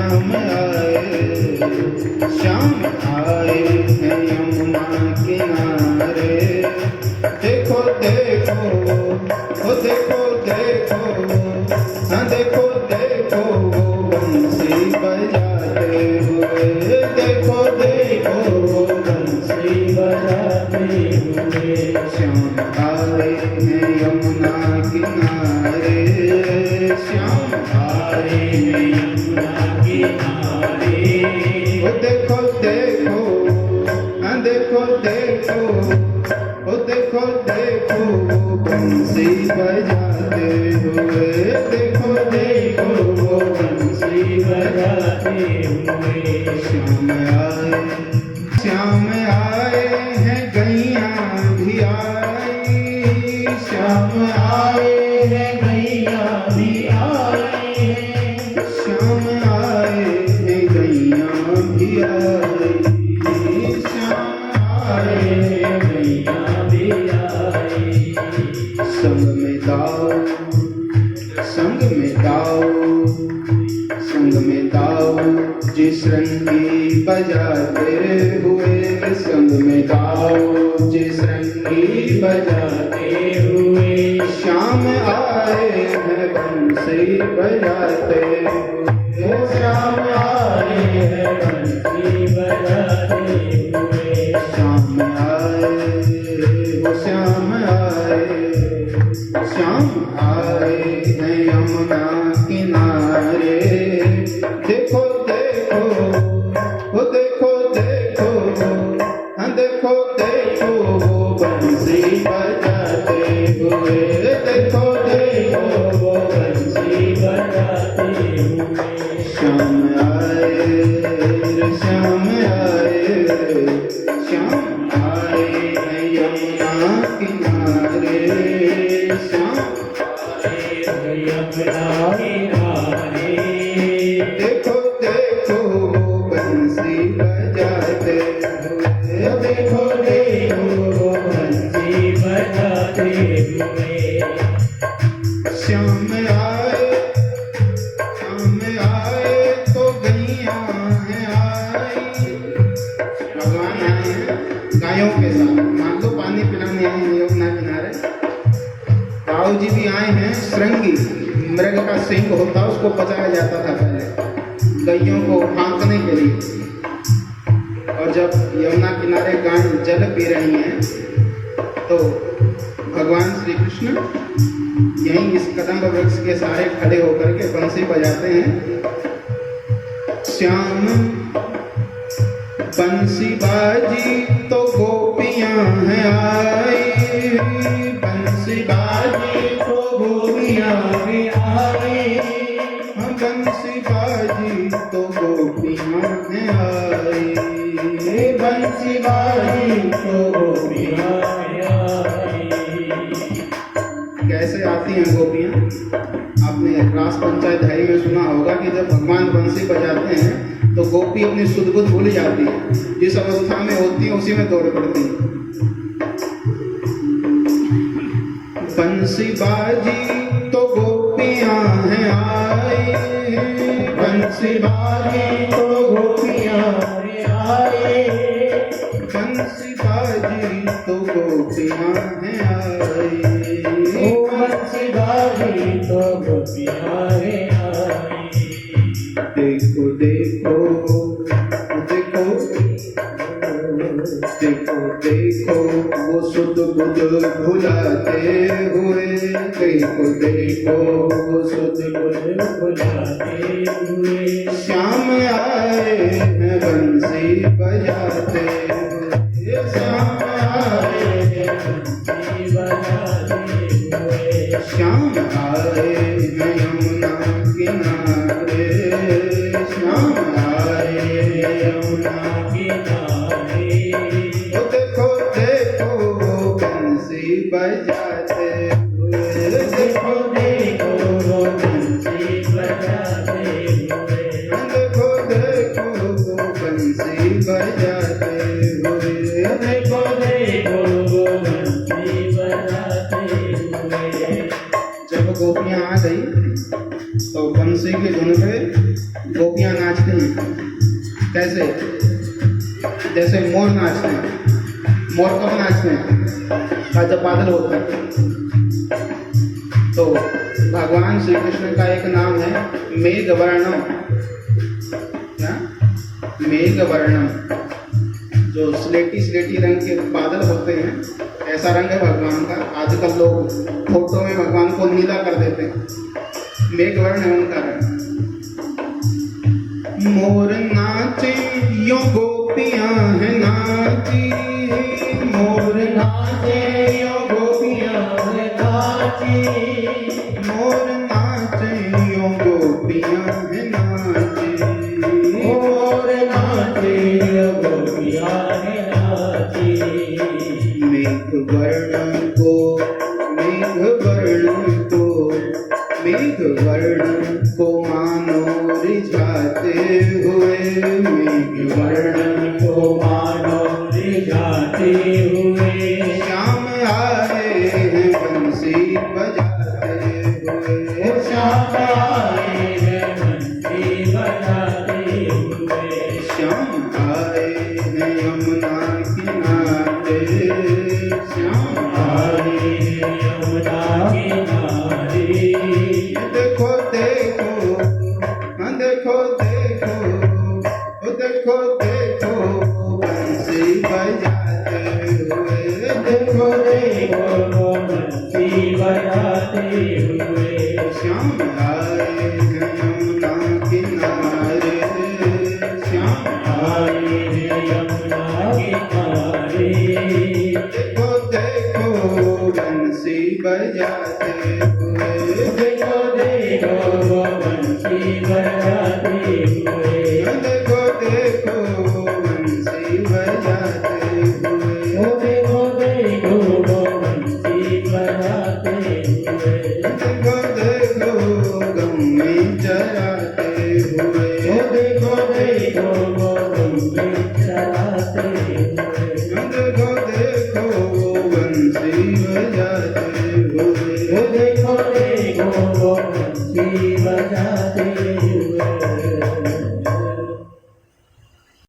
श्याम आए, श्याम आए हैं यमुना किनारे। देखो देखो ओ देखो देखो, हाँ देखो देखो वो बंसी बजाते हुए। देखो देखो वो बंसी बजाते हुए। श्याम आए हैं यमुना किनारे, श्याम आए हैं यमुना किनारे। ओ देखो देखो, हाँ देखो देखो, ओ देखो देखो वो बंसी बजाते हुए। देखो देखो वो बंसी बजाते हुए। श्याम आए, श्याम आए हैं गैया भी आई। श्याम आए हैं गैया भी आई। श्याम आए हैं गैया भी आई। श्याम आए हैं गैया भी आई। संग में दाओ, संग में दाओ, संग में दाओ जिस रंगी बजाते हुए। संग में दाओ जिस रंगी बजाते हुए। श्याम आए हैं बंसी बजाते हुए। श्याम आए हैं बंसी बजाते हुए। श्याम आए, वो श्याम आए, श्याम आए हैं यमुना किनारे। देखो देखो, ओ देखो देखो, हाँ देखो देखो वो बंसी बजाते हुए। देखो देखो वो बंसी बजाते हुए। श्याम आए, श्याम आए, श्याम आए हैं यमुना किनारे। श्याम आए हैं यमुना किनारे। देखो देखो वो बंसी बजाते हुए। देखो देखो वो बंसी बजाते हुए। श्याम आए, श्याम आए तो गैया हैं आई। भगवान आए हैं गायों के साथ, मान लो पानी पिलाने आए हैं यमुना किनारे। राव जी भी आए हैं श्रृंगी, मृग का सिंह होता उसको बचाया जाता था पहले गैयों को फांकने के लिए। और जब यमुना किनारे गाय जल पी रही हैं तो भगवान श्री कृष्ण यहीं इस कदम्ब वृक्ष के सारे खड़े होकर के बंसी बजाते हैं। श्याम बंसी बाजी तो गोपियां हैं आई। बंसी बाजी तो गोपियां भी आई। बंसी बाजी तो गोपियां हैं आई। बंसी बाजी तो गोपियां हैं आई। कैसे आती हैं गोपियां? आपने रास पंचायत धाई में सुना होगा कि जब भगवान बंसी बजाते हैं तो गोपी अपनी सुध बुध भूल जाती है। जिस अवस्था में होती है उसी में दौड़ पड़ती है। बंसी बाजी तो गोपियां हैं आई। बंसी बाजी तो गोपियां हैं आई। बंसी बाजी तो गोपियां हैं आई। बंसी बाजी तो गोपियां हैं आई। देखो देखो देखो, देखो देखो वो सुध बुध भुलाते हुए। देखो देखो वो सुध बुध भुलाते हुए। श्याम आए हैं बंसी बजाते हुए। श्याम आए हैं बंसी बजाते हुए। श्याम आए हैं यमुना किनारे। श्याम आए हैं यमुना किनारे। देखो देखो वो बंसी बजाते हुए। देखो देखो वो बंसी बजाते हुए। देखो देखो वो बंसी बजाते हुए। देखो देखो वो बंसी बजाते हुए। जब गोपियां आ गई तो बंसी की धुन पे गोपियां नाचती हैं। कैसे? जैसे मोर नाचते हैं। मोर कब नाचते हैं? जब बादल होते हैं। तो भगवान श्री कृष्ण का एक नाम है मेघवर्णम। क्या? मेघवर्णम। जो स्लेटी रंग के बादल होते हैं, ऐसा रंग है भगवान का। आजकल लोग फोटो में भगवान को नीला कर देते हैं। मेघवर्ण है उनका रंग। मोर नाचे यो गोपियां है नाची, मोर नाचे यो गोपियां है नाची, मोर नाचे यो गोपियां है नाची, मोर नाचे यो गोपियां है नाची। मेघवर्ण को मानो रिझाते हुए, मेघवर्ण को मानो रिझाते हुए, श्याम आए हैं बंसी बजाते हुए, श्याम आए हैं बंसी बजाते हुए, श्याम आए हैं यमुना किनारे, श्याम आए हैं यमुना किनारे। देखो देखो, देखो देखो, देखो देखो बंसी बजाते हुए, देखो देखो बंसी बजाते हुए, श्याम आए हैं यमुना किनारे, श्याम आए हैं यमुना किनारे। देखो देखो बंसी बजाते हुए, देखो देखो बंसी बजाते हुए, देखो देखो बंसी बजाते हुए, देखो देखो बंसी बजाते हुए, देखो देखो गम्मी चराते हुए, देखो देखो गम्मी चराते हुए।